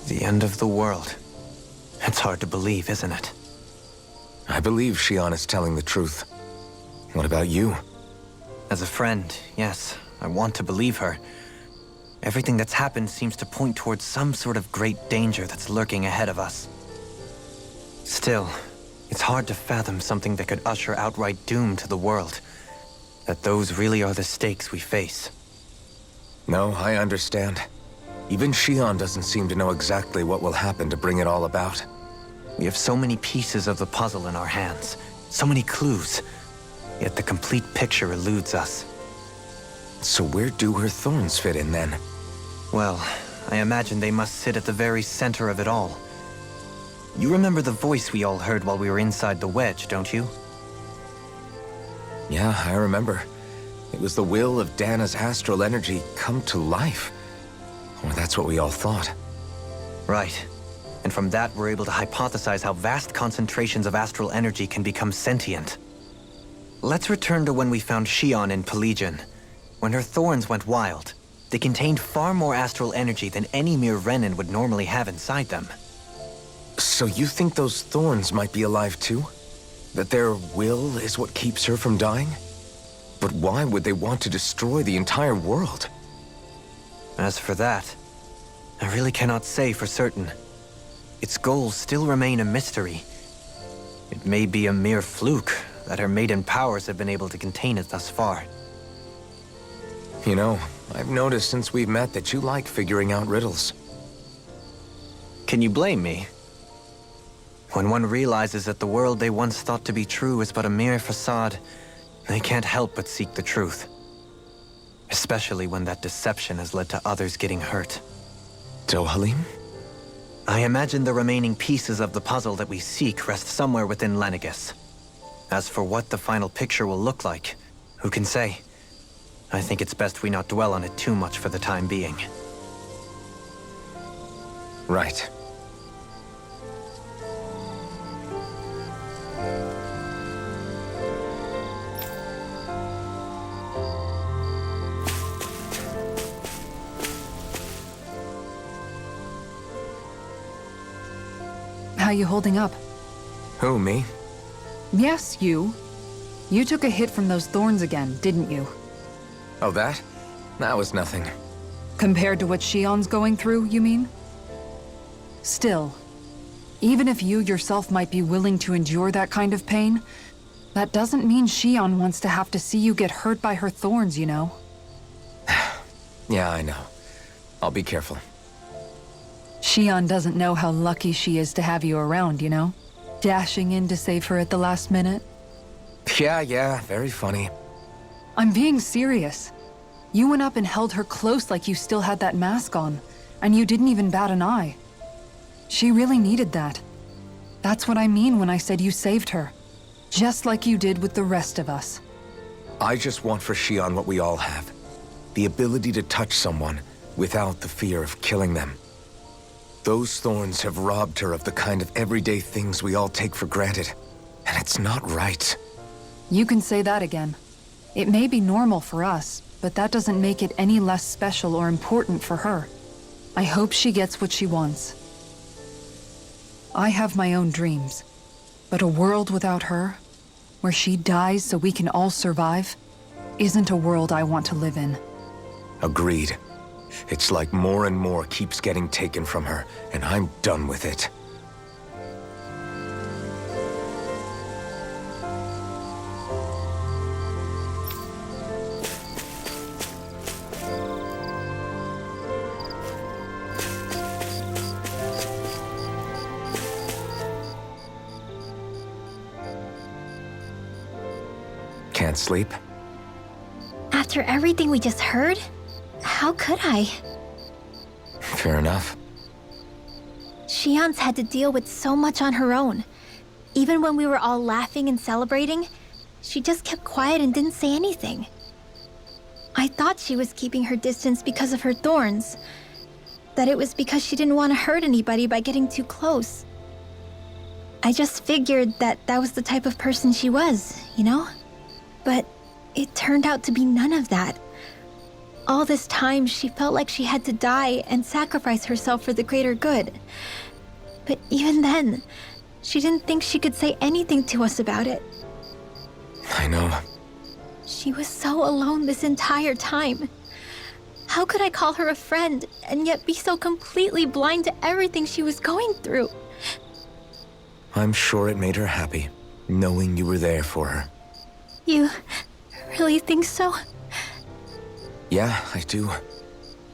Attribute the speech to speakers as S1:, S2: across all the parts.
S1: The end of the world. It's hard to believe, isn't it?
S2: I believe Xion is telling the truth. What about you?
S1: As a friend, yes, I want to believe her. Everything that's happened seems to point towards some sort of great danger that's lurking ahead of us. Still, it's hard to fathom something that could usher outright doom to the world. That those really are the stakes we face.
S2: No, I understand. Even Xion doesn't seem to know exactly what will happen to bring it all about.
S1: We have so many pieces of the puzzle in our hands, so many clues, yet the complete picture eludes us.
S2: So where do her thorns fit in then?
S1: Well, I imagine they must sit at the very center of it all. You remember the voice we all heard while we were inside the wedge, don't you?
S2: Yeah, I remember. It was the will of Dana's astral energy come to life. Or that's what we all thought.
S1: Right. And from that, we're able to hypothesize how vast concentrations of astral energy can become sentient. Let's return to when we found Xion in Pelegion. When her thorns went wild, they contained far more astral energy than any mere Renin would normally have inside them.
S2: So you think those thorns might be alive too? That their will is what keeps her from dying? But why would they want to destroy the entire world?
S1: As for that, I really cannot say for certain. Its goals still remain a mystery. It may be a mere fluke that her maiden powers have been able to contain it thus far.
S2: You know, I've noticed since we've met that you like figuring out riddles.
S1: Can you blame me? When one realizes that the world they once thought to be true is but a mere facade, they can't help but seek the truth. Especially when that deception has led to others getting hurt.
S2: Dohalim?
S1: I imagine the remaining pieces of the puzzle that we seek rest somewhere within Lenegis. As for what the final picture will look like, who can say? I think it's best we not dwell on it too much for the time being.
S2: Right.
S3: How you holding up?
S2: Who, me?
S3: Yes, you. You took a hit from those thorns again, didn't you?
S2: Oh, that? That was nothing.
S3: Compared to what Xion's going through, you mean? Still, even if you yourself might be willing to endure that kind of pain, that doesn't mean Xion wants to have to see you get hurt by her thorns, you know?
S2: Yeah, I know. I'll be careful.
S3: Xion doesn't know how lucky she is to have you around, you know? Dashing in to save her at the last minute.
S2: Yeah, very funny.
S3: I'm being serious. You went up and held her close like you still had that mask on, and you didn't even bat an eye. She really needed that. That's what I mean when I said you saved her. Just like you did with the rest of us.
S2: I just want for Xion what we all have. The ability to touch someone without the fear of killing them. Those thorns have robbed her of the kind of everyday things we all take for granted. And it's not right.
S3: You can say that again. It may be normal for us, but that doesn't make it any less special or important for her. I hope she gets what she wants. I have my own dreams, but a world without her, where she dies so we can all survive, isn't a world I want to live in.
S2: Agreed. It's like more and more keeps getting taken from her, and I'm done with it. Can't sleep?
S4: After everything we just heard? How could I?
S2: Fair enough.
S4: Xion's had to deal with so much on her own. Even when we were all laughing and celebrating, she just kept quiet and didn't say anything. I thought she was keeping her distance because of her thorns. That it was because she didn't want to hurt anybody by getting too close. I just figured that that was the type of person she was, you know? But it turned out to be none of that. All this time, she felt like she had to die and sacrifice herself for the greater good. But even then, she didn't think she could say anything to us about it.
S2: I know.
S4: She was so alone this entire time. How could I call her a friend and yet be so completely blind to everything she was going through?
S2: I'm sure it made her happy, knowing you were there for her.
S4: You really think so?
S2: Yeah, I do.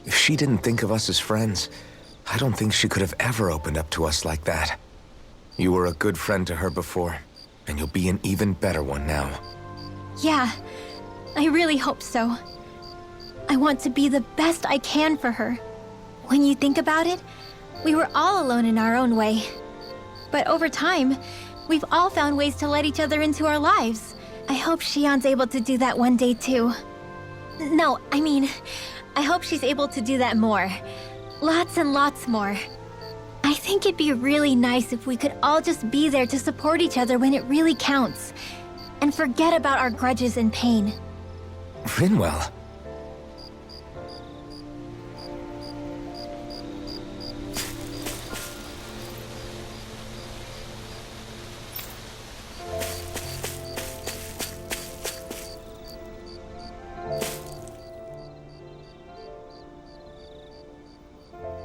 S2: If she didn't think of us as friends, I don't think she could have ever opened up to us like that. You were a good friend to her before, and you'll be an even better one now.
S4: Yeah, I really hope so. I want to be the best I can for her. When you think about it, we were all alone in our own way. But over time, we've all found ways to let each other into our lives. I hope Shion's able to do that one day too. No, I mean, I hope she's able to do that more. Lots and lots more. I think it'd be really nice if we could all just be there to support each other when it really counts. And forget about our grudges and pain.
S2: Rinwell.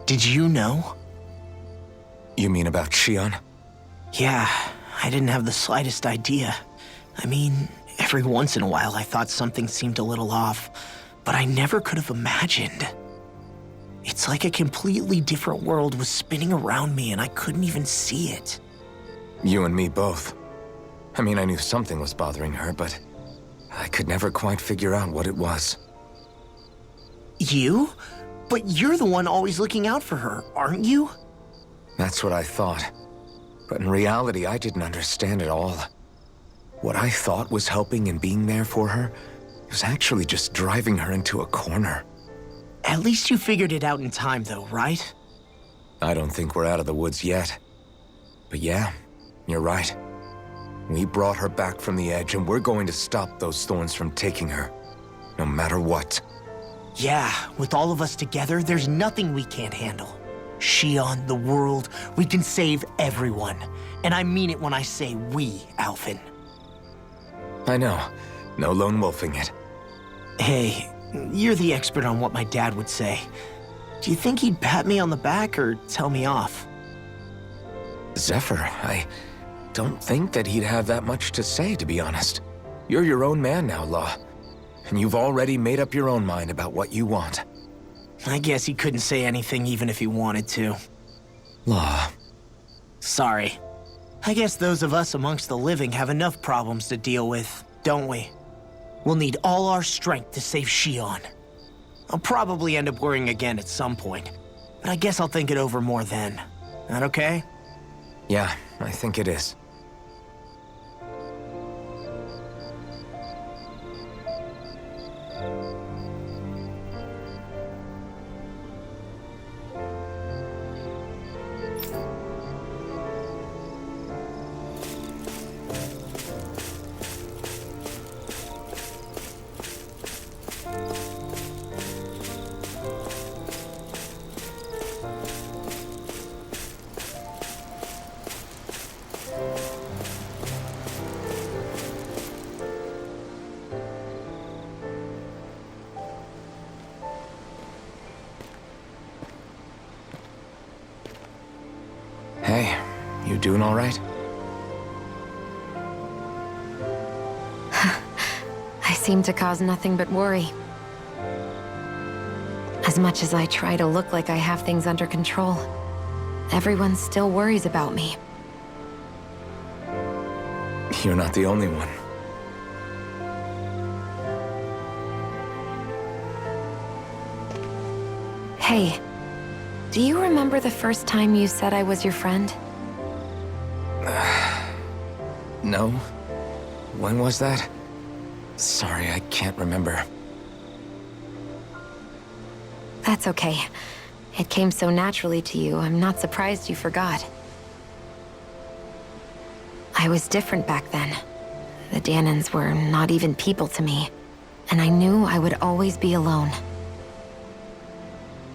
S5: Did you know?
S2: You mean about Shion?
S5: Yeah, I didn't have the slightest idea. I mean, every once in a while I thought something seemed a little off, but I never could have imagined. It's like a completely different world was spinning around me and I couldn't even see it.
S2: You and me both. I mean, I knew something was bothering her, but I could never quite figure out what it was.
S5: You? But you're the one always looking out for her, aren't you?
S2: That's what I thought. But in reality, I didn't understand it all. What I thought was helping and being there for her was actually just driving her into a corner.
S5: At least you figured it out in time though, right?
S2: I don't think we're out of the woods yet. But yeah, you're right. We brought her back from the edge and we're going to stop those thorns from taking her. No matter what.
S5: Yeah, with all of us together, there's nothing we can't handle. Shion, the world, we can save everyone. And I mean it when I say we, Alphen.
S2: I know. No lone wolfing it.
S5: Hey, you're the expert on what my dad would say. Do you think he'd pat me on the back or tell me off?
S2: Zephyr, I don't think that he'd have that much to say, to be honest. You're your own man now, Law. And you've already made up your own mind about what you want.
S5: I guess he couldn't say anything even if he wanted to.
S2: Law.
S5: Sorry. I guess those of us amongst the living have enough problems to deal with, don't we? We'll need all our strength to save Shion. I'll probably end up worrying again at some point, but I guess I'll think it over more then. That okay?
S2: Yeah, I think it is. Hey, you doing all right?
S6: I seem to cause nothing but worry. As much as I try to look like I have things under control, everyone still worries about me.
S2: You're not the only one.
S6: Hey, do you remember the first time you said I was your friend?
S2: No? When was that? Sorry, I can't remember.
S6: That's okay. It came so naturally to you, I'm not surprised you forgot. I was different back then. The Dahnans were not even people to me, and I knew I would always be alone.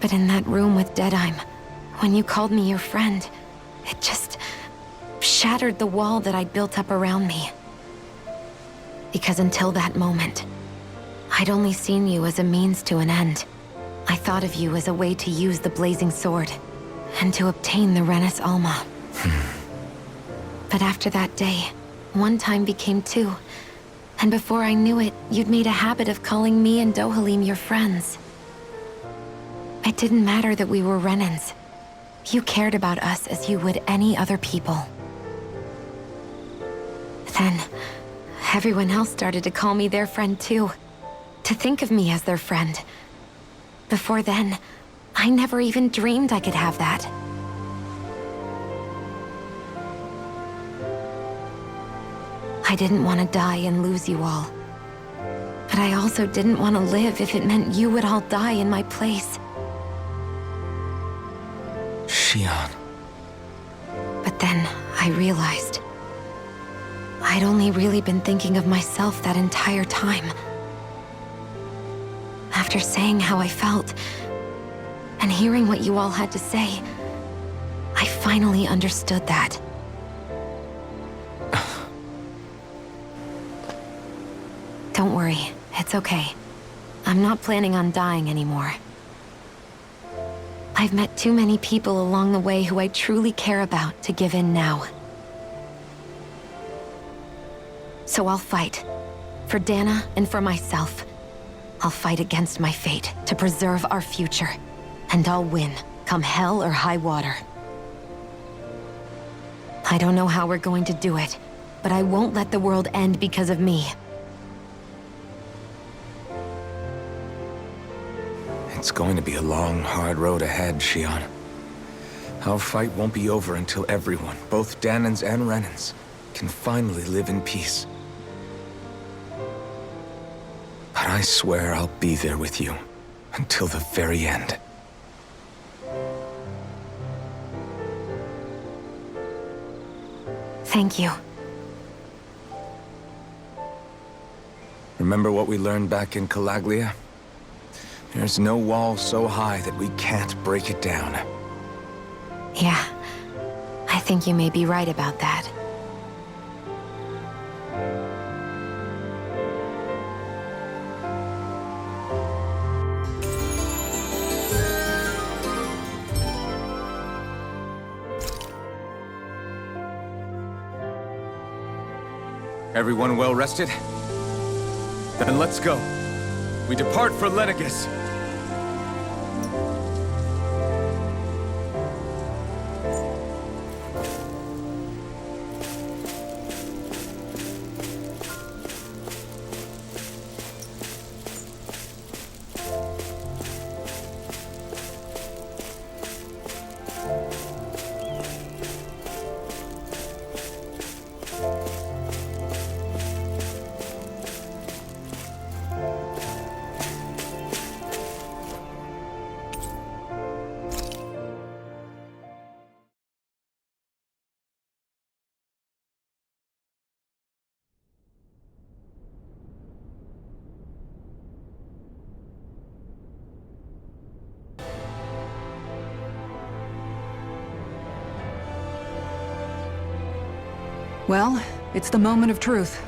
S6: But in that room with Deadime, when you called me your friend, it just shattered the wall that I'd built up around me. Because until that moment, I'd only seen you as a means to an end. I thought of you as a way to use the Blazing Sword, and to obtain the Renis Alma. But after that day, one time became two, and before I knew it, you'd made a habit of calling me and Dohalim your friends. It didn't matter that we were Renans. You cared about us as you would any other people. Then, everyone else started to call me their friend too. To think of me as their friend. Before then, I never even dreamed I could have that. I didn't want to die and lose you all. But I also didn't want to live if it meant you would all die in my place.
S2: Shion.
S6: But then I realized I'd only really been thinking of myself that entire time. After saying how I felt, and hearing what you all had to say, I finally understood that. Don't worry, it's okay. I'm not planning on dying anymore. I've met too many people along the way who I truly care about to give in now. So I'll fight. For Dana and for myself. I'll fight against my fate to preserve our future. And I'll win, come hell or high water. I don't know how we're going to do it, but I won't let the world end because of me.
S2: It's going to be a long, hard road ahead, Shion. Our fight won't be over until everyone, both Danans and Renans, can finally live in peace. But I swear I'll be there with you until the very end.
S6: Thank you.
S2: Remember what we learned back in Calaglia? There's no wall so high that we can't break it down.
S6: Yeah, I think you may be right about that.
S2: Everyone well rested? Then let's go. We depart for Lenegis.
S3: Well, it's the moment of truth.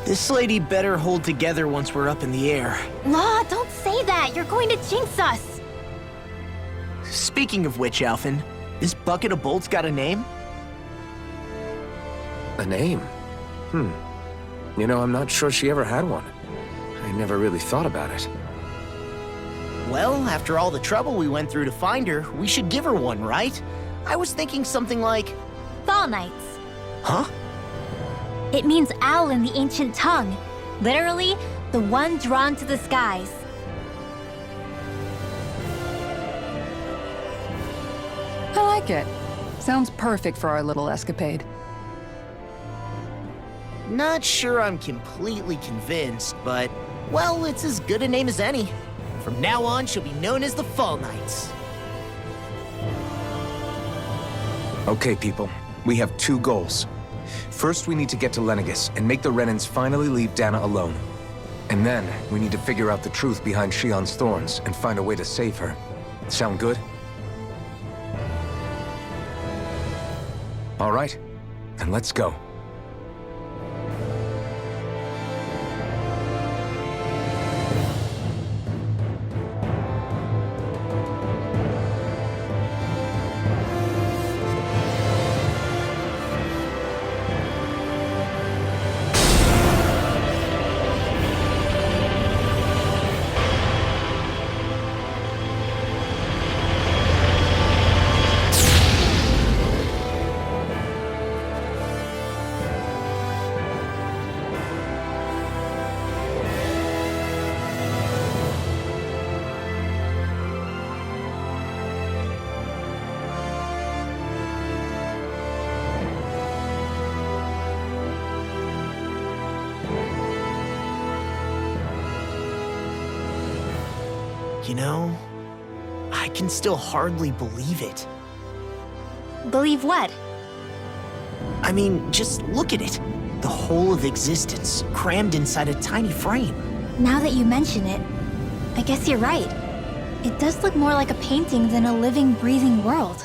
S5: This lady better hold together once we're up in the air.
S4: Law, don't say that! You're going to jinx us!
S5: Speaking of which, Alphen, this bucket of bolts got a name?
S2: A name? You know, I'm not sure she ever had one. I never really thought about it.
S5: Well, after all the trouble we went through to find her, we should give her one, right? I was thinking something like...
S4: Fall Knights.
S5: Huh?
S4: It means owl in the ancient tongue. Literally, the one drawn to the skies.
S3: I like it. Sounds perfect for our little escapade.
S5: Not sure I'm completely convinced, but... well, it's as good a name as any. From now on, she'll be known as the Fall Knights.
S2: Okay, people. We have two goals. First, we need to get to Lenegis and make the Renans finally leave Dana alone. And then, we need to figure out the truth behind Shion's thorns and find a way to save her. Sound good? All right, then let's go.
S5: You know, I can still hardly believe it.
S4: Believe what?
S5: I mean, just look at it. The whole of existence, crammed inside a tiny frame.
S4: Now that you mention it, I guess you're right. It does look more like a painting than a living, breathing world.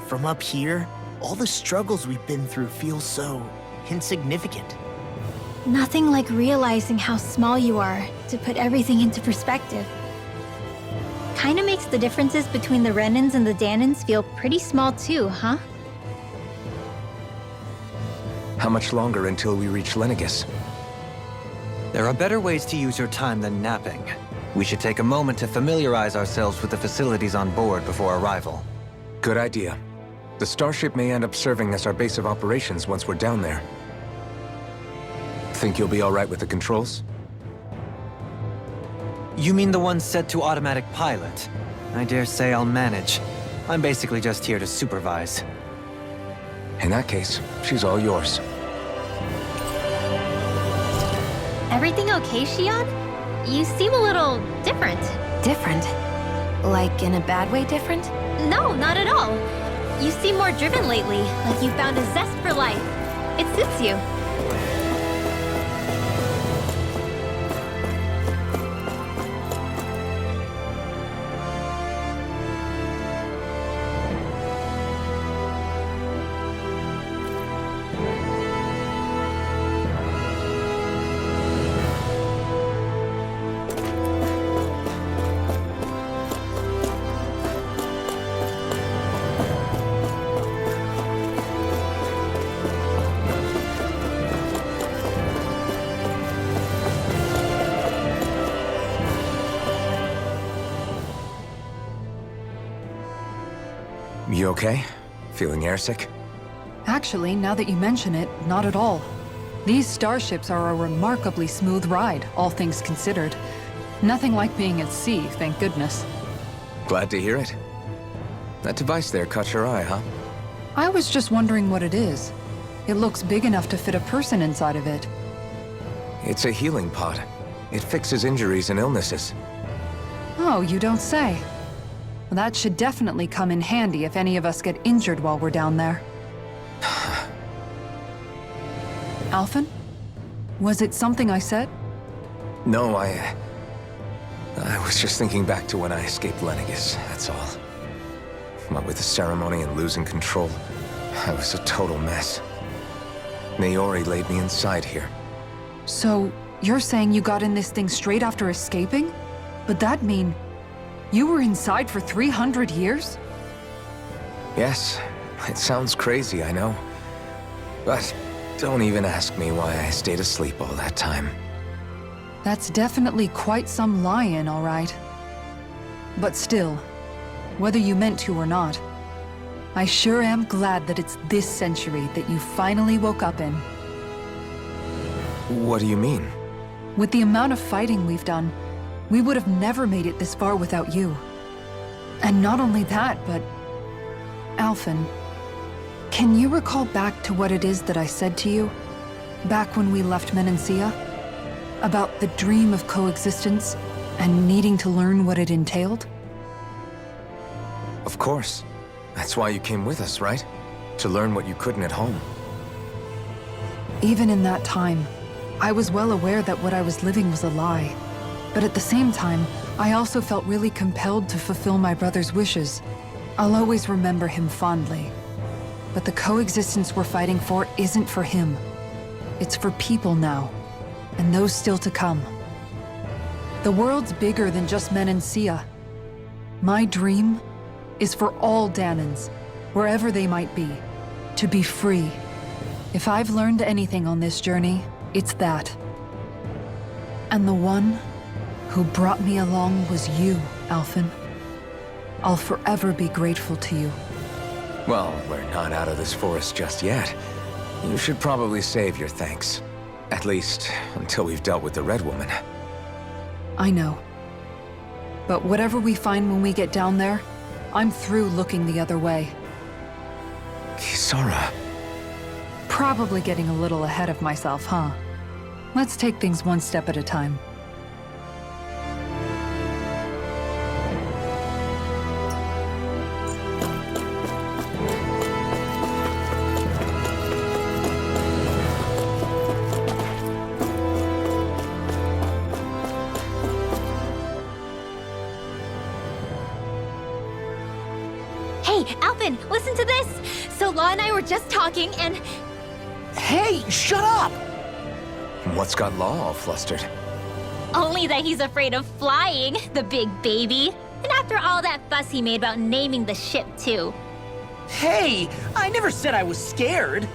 S5: From up here, all the struggles we've been through feel so insignificant.
S4: Nothing like realizing how small you are to put everything into perspective. Kinda makes the differences between the Renans and the Danans feel pretty small too, huh?
S2: How much longer until we reach Lenegis?
S1: There are better ways to use your time than napping. We should take a moment to familiarize ourselves with the facilities on board before arrival.
S2: Good idea. The starship may end up serving as our base of operations once we're down there. Think you'll be all right with the controls?
S1: You mean the one set to automatic pilot? I dare say I'll manage. I'm basically just here to supervise.
S2: In that case, she's all yours.
S4: Everything okay, Shion? You seem a little different.
S6: Different? Like in a bad way different?
S4: No, not at all. You seem more driven lately, like you found a zest for life. It suits you.
S2: You okay? Feeling airsick?
S3: Actually, now that you mention it, not at all. These starships are a remarkably smooth ride, all things considered. Nothing like being at sea, thank goodness.
S2: Glad to hear it. That device there caught your eye, huh?
S3: I was just wondering what it is. It looks big enough to fit a person inside of it.
S2: It's a healing pod. It fixes injuries and illnesses.
S3: Oh, you don't say. Well, that should definitely come in handy if any of us get injured while we're down there. Alphen? Was it something I said?
S2: No, I was just thinking back to when I escaped Lenegis, that's all. What with the ceremony and losing control, I was a total mess. Naori laid me inside here.
S3: So, you're saying you got in this thing straight after escaping? But that mean... you were inside for 300 years?
S2: Yes, it sounds crazy, I know. But don't even ask me why I stayed asleep all that time.
S3: That's definitely quite some lie-in, all right. But still, whether you meant to or not, I sure am glad that it's this century that you finally woke up in.
S2: What do you mean?
S3: With the amount of fighting we've done, we would have never made it this far without you. And not only that, but... Alphen, can you recall back to what it is that I said to you? Back when we left Menancia? About the dream of coexistence, and needing to learn what it entailed?
S2: Of course. That's why you came with us, right? To learn what you couldn't at home.
S3: Even in that time, I was well aware that what I was living was a lie. But at the same time, I also felt really compelled to fulfill my brother's wishes. I'll always remember him fondly. But the coexistence we're fighting for isn't for him. It's for people now, and those still to come. The world's bigger than just Menancia. My dream is for all Danans, wherever they might be, to be free. If I've learned anything on this journey, it's that. And the one who brought me along was you, Alphen. I'll forever be grateful to you.
S2: Well, we're not out of this forest just yet. You should probably save your thanks. At least, until we've dealt with the Red Woman.
S3: I know. But whatever we find when we get down there, I'm through looking the other way.
S2: Kisara.
S3: Probably getting a little ahead of myself, huh? Let's take things one step at a time.
S4: Hey, Alphen, listen to this! So Law and I were just talking and...
S5: Hey, shut up!
S2: What's got Law all flustered?
S4: Only that he's afraid of flying, the big baby. And after all that fuss he made about naming the ship, too.
S5: Hey, I never said I was scared.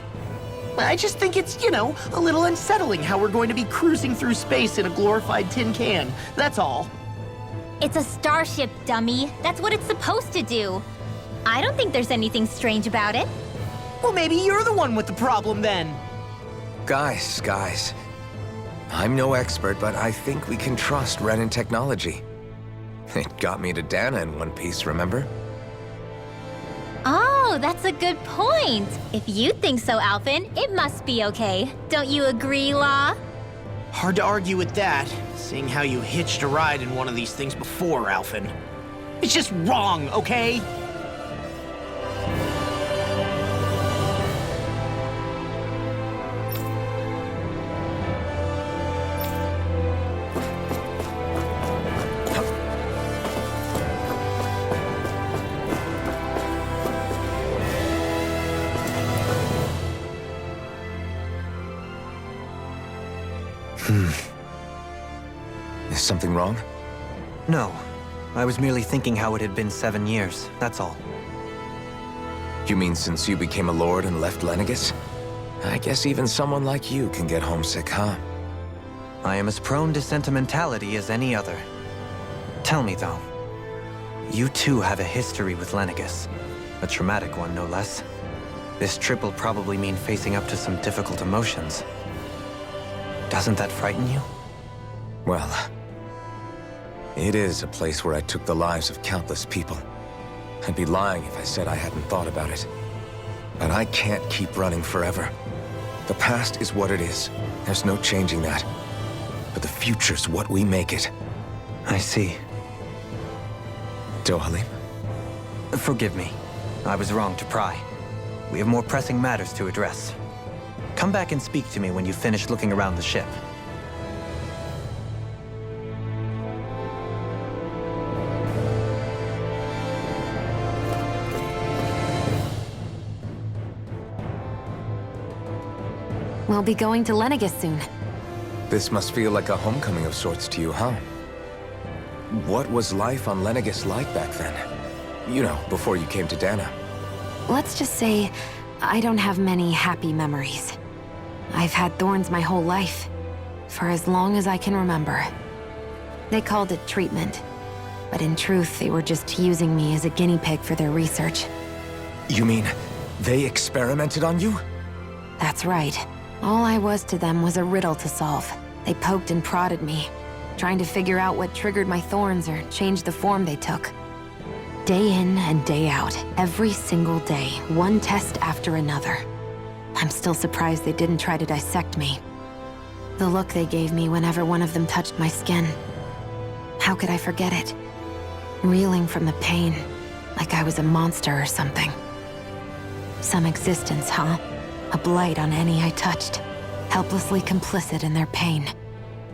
S5: I just think it's, a little unsettling how we're going to be cruising through space in a glorified tin can. That's all.
S4: It's a starship, dummy. That's what it's supposed to do. I don't think there's anything strange about it.
S5: Well, maybe you're the one with the problem then.
S2: Guys. I'm no expert, but I think we can trust Renan technology. It got me to Dana in one piece, remember?
S4: Oh, that's a good point. If you think so, Alphen, it must be okay. Don't you agree, Law?
S5: Hard to argue with that, seeing how you hitched a ride in one of these things before, Alphen. It's just wrong, okay?
S2: Is something wrong?
S1: No. I was merely thinking how it had been 7 years, that's all.
S2: You mean since you became a lord and left Lenegis? I guess even someone like you can get homesick, huh?
S1: I am as prone to sentimentality as any other. Tell me, though. You too have a history with Lenegis. A traumatic one, no less. This trip will probably mean facing up to some difficult emotions. Doesn't that frighten you?
S2: Well, it is a place where I took the lives of countless people. I'd be lying if I said I hadn't thought about it. But I can't keep running forever. The past is what it is. There's no changing that. But the future's what we make it.
S1: I see.
S2: Dohalim?
S1: Forgive me. I was wrong to pry. We have more pressing matters to address. Come back and speak to me when you finish looking around the ship.
S6: We'll be going to Lenegis soon.
S2: This must feel like a homecoming of sorts to you, huh? What was life on Lenegis like back then? You know, before you came to Dana.
S6: Let's just say, I don't have many happy memories. I've had thorns my whole life, for as long as I can remember. They called it treatment, but in truth, they were just using me as a guinea pig for their research.
S2: You mean, they experimented on you?
S6: That's right. All I was to them was a riddle to solve. They poked and prodded me, trying to figure out what triggered my thorns or changed the form they took. Day in and day out, every single day, one test after another. I'm still surprised they didn't try to dissect me. The look they gave me whenever one of them touched my skin. How could I forget it? Reeling from the pain, like I was a monster or something. Some existence, huh? A blight on any I touched. helplessly complicit in their pain.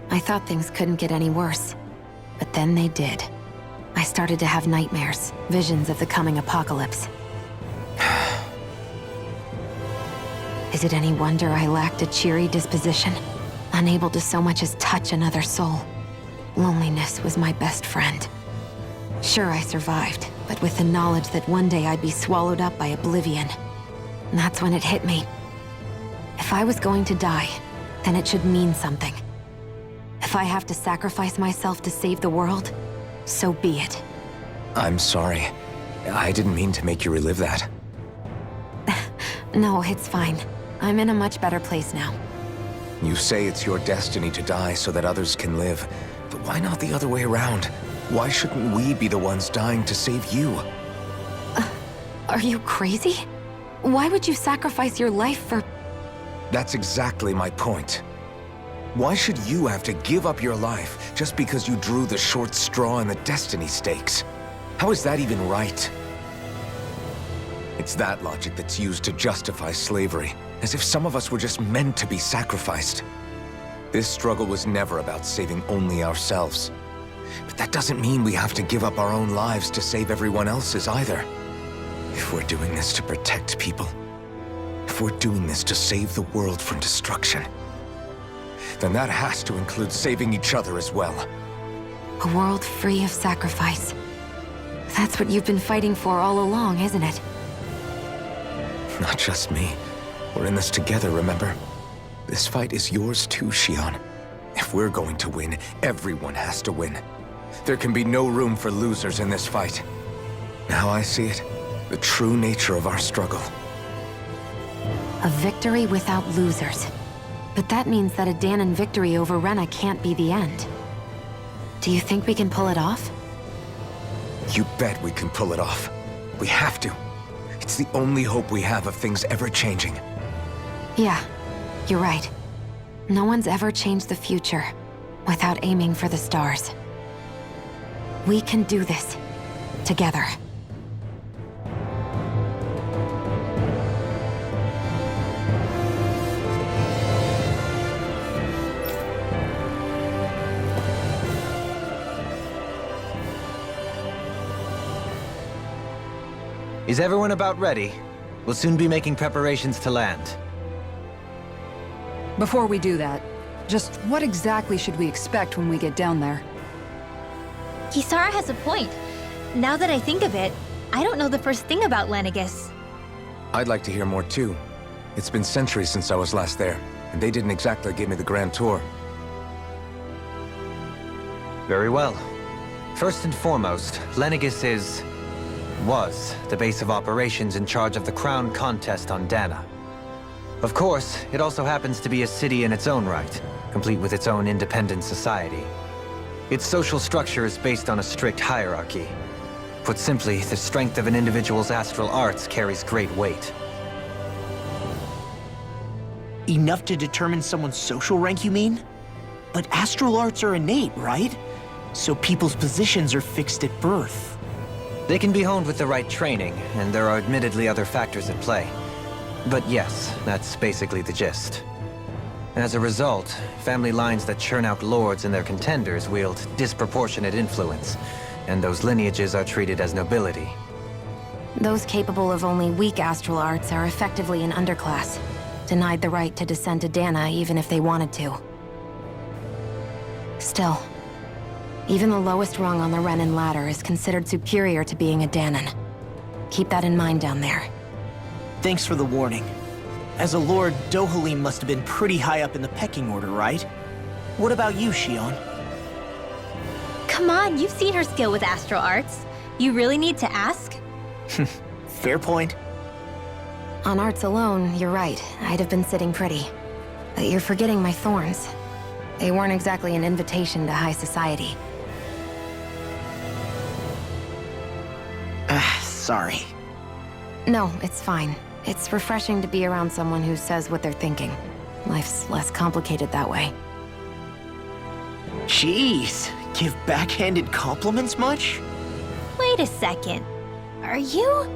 S6: I thought things couldn't get any worse, but then they did. I started to have nightmares, visions of the coming apocalypse. Is it any wonder I lacked a cheery disposition, unable to so much as touch another soul? Loneliness was my best friend. Sure, I survived, but with the knowledge that one day I'd be swallowed up by oblivion. And that's when it hit me. If I was going to die, then it should mean something. If I have to sacrifice myself to save the world, so be it.
S2: I'm sorry. I didn't mean to make you relive that.
S6: No, it's fine. I'm in a much better place now.
S2: You say it's your destiny to die so that others can live. But why not the other way around? Why shouldn't we be the ones dying to save you?
S6: Are you crazy? Why would you sacrifice your life for...
S2: That's exactly my point. Why should you have to give up your life just because you drew the short straw in the destiny stakes? How is that even right? It's that logic that's used to justify slavery, as if some of us were just meant to be sacrificed. This struggle was never about saving only ourselves. But that doesn't mean we have to give up our own lives to save everyone else's either. If we're doing this to protect people, if we're doing this to save the world from destruction, then that has to include saving each other as well.
S6: A world free of sacrifice. That's what you've been fighting for all along, isn't it?
S2: Not just me. We're in this together, remember? This fight is yours too, Shion. If we're going to win, everyone has to win. There can be no room for losers in this fight. Now I see it, the true nature of our struggle.
S6: A victory without losers. But that means that a Dahnan victory over Rena can't be the end. Do you think we can pull it off?
S2: You bet we can pull it off. We have to. It's the only hope we have of things ever changing.
S6: Yeah, you're right. No one's ever changed the future without aiming for the stars. We can do this together.
S1: Is everyone about ready? We'll soon be making preparations to land.
S3: Before we do that, just what exactly should we expect when we get down there?
S4: Kisara has a point. Now that I think of it, I don't know the first thing about Lenegis.
S2: I'd like to hear more too. It's been centuries since I was last there, and they didn't exactly give me the grand tour.
S1: Very well. First and foremost, Lenegis was the base of operations in charge of the crown contest on Dahna. Of course, it also happens to be a city in its own right, complete with its own independent society. Its social structure is based on a strict hierarchy. Put simply, the strength of an individual's astral arts carries great weight.
S5: Enough to determine someone's social rank, you mean? But astral arts are innate, right? So people's positions are fixed at birth.
S1: They can be honed with the right training, and there are admittedly other factors at play. But yes, that's basically the gist. As a result, family lines that churn out lords and their contenders wield disproportionate influence, and those lineages are treated as nobility.
S6: Those capable of only weak astral arts are effectively an underclass, denied the right to descend to Dahna even if they wanted to. Still, even the lowest rung on the Renan ladder is considered superior to being a Dahnan. Keep that in mind down there.
S5: Thanks for the warning. As a lord, Dohalim must have been pretty high up in the pecking order, right? What about you, Shion?
S4: Come on, you've seen her skill with astral arts. You really need to ask?
S5: Fair point.
S6: On arts alone, you're right. I'd have been sitting pretty. But you're forgetting my thorns. They weren't exactly an invitation to high society.
S5: Sorry.
S6: No, it's fine. It's refreshing to be around someone who says what they're thinking. Life's less complicated that way.
S5: Jeez, give backhanded compliments much?
S4: Wait a second. Are you?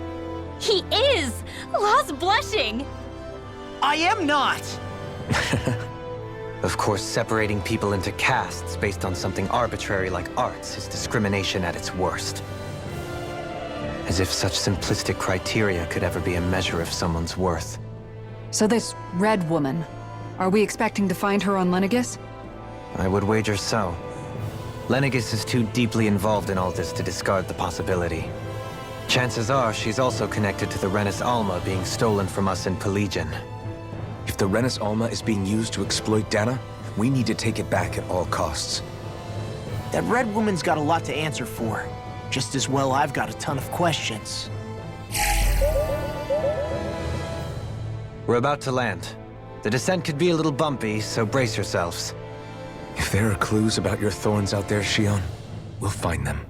S4: He is! Lost blushing!
S5: I am not!
S1: Of course, separating people into castes based on something arbitrary like arts is discrimination at its worst. As if such simplistic criteria could ever be a measure of someone's worth.
S3: So this Red Woman, are we expecting to find her on Lenegis?
S1: I would wager so. Lenegis is too deeply involved in all this to discard the possibility. Chances are she's also connected to the Renis Alma being stolen from us in Pelegion.
S2: If the Renis Alma is being used to exploit Dana, we need to take it back at all costs.
S5: That Red Woman's got a lot to answer for. Just as well I've got a ton of questions.
S1: We're about to land. The descent could be a little bumpy, so brace yourselves.
S2: If there are clues about your thorns out there, Shion, we'll find them.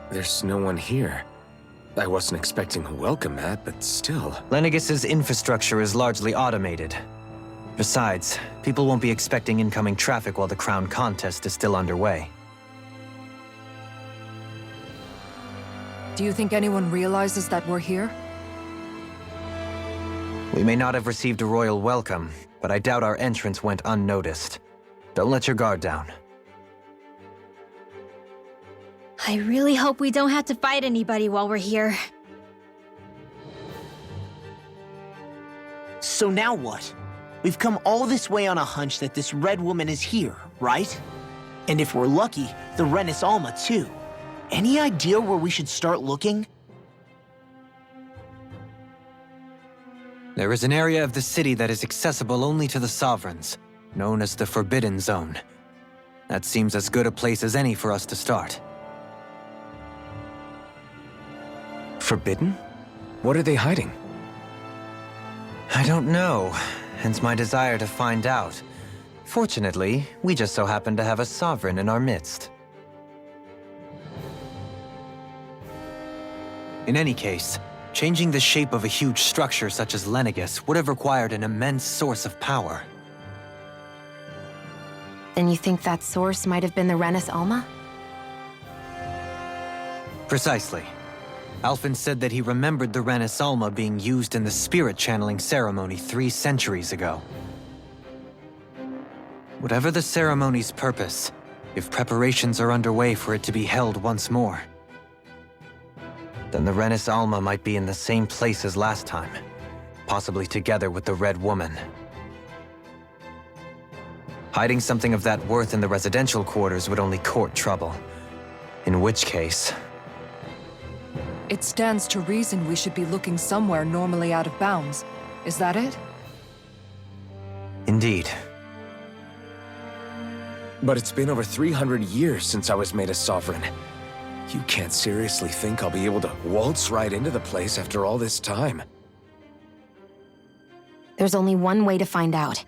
S2: There's no one here. I wasn't expecting a welcome mat, but still.
S1: Lenegis's infrastructure is largely automated. Besides, people won't be expecting incoming traffic while the crown contest is still underway.
S3: Do you think anyone realizes that we're here?
S1: We may not have received a royal welcome, but I doubt our entrance went unnoticed. Don't let your guard down.
S4: I really hope we don't have to fight anybody while we're here.
S5: So now what? We've come all this way on a hunch that this Red Woman is here, right? And if we're lucky, the Renis Alma too. Any idea where we should start looking?
S1: There is an area of the city that is accessible only to the Sovereigns, known as the Forbidden Zone. That seems as good a place as any for us to start.
S2: Forbidden? What are they hiding?
S1: I don't know, hence my desire to find out. Fortunately, we just so happen to have a Sovereign in our midst. In any case, changing the shape of a huge structure such as Lenegis would have required an immense source of power.
S6: Then you think that source might have been the Renis Alma?
S1: Precisely. Alphen said that he remembered the Renis Alma being used in the spirit channeling ceremony 3 centuries ago. Whatever the ceremony's purpose, if preparations are underway for it to be held once more, then the Renis Alma might be in the same place as last time, possibly together with the Red Woman. Hiding something of that worth in the residential quarters would only court trouble. In which case...
S3: It stands to reason we should be looking somewhere normally out of bounds. Is that it?
S1: Indeed.
S2: But it's been over 300 years since I was made a Sovereign. You can't seriously think I'll be able to waltz right into the place after all this time.
S6: There's only one way to find out.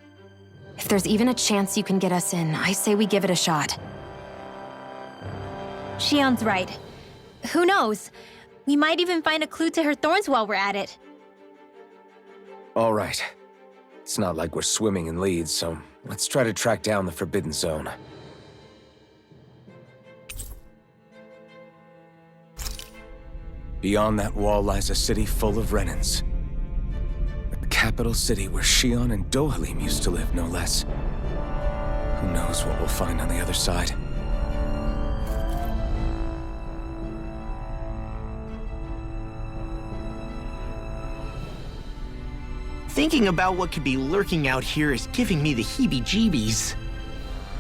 S6: If there's even a chance you can get us in, I say we give it a shot.
S4: Shion's right. Who knows? We might even find a clue to her thorns while we're at it.
S2: All right. It's not like we're swimming in leads, so let's try to track down the Forbidden Zone. Beyond that wall lies a city full of Renans. The capital city where Shion and Dohalim used to live, no less. Who knows what we'll find on the other side?
S5: Thinking about what could be lurking out here is giving me the heebie-jeebies.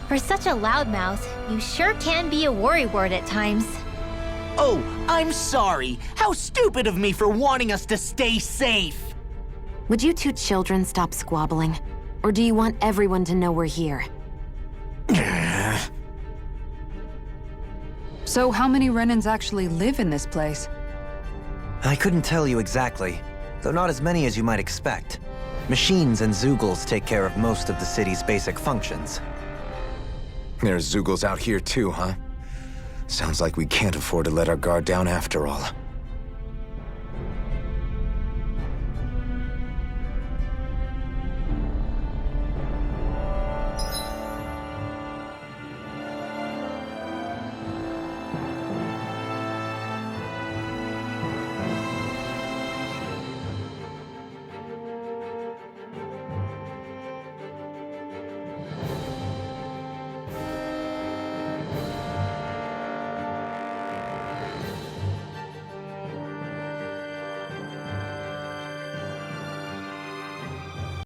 S4: For such a loudmouth, you sure can be a worrywart at times.
S5: Oh, I'm sorry. How stupid of me for wanting us to stay safe.
S6: Would you two children stop squabbling? Or do you want everyone to know we're here?
S3: So how many Renans actually live in this place?
S1: I couldn't tell you exactly, though not as many as you might expect. Machines and Zeugles take care of most of the city's basic functions.
S2: There's Zeugles out here too, huh? Sounds like we can't afford to let our guard down after all.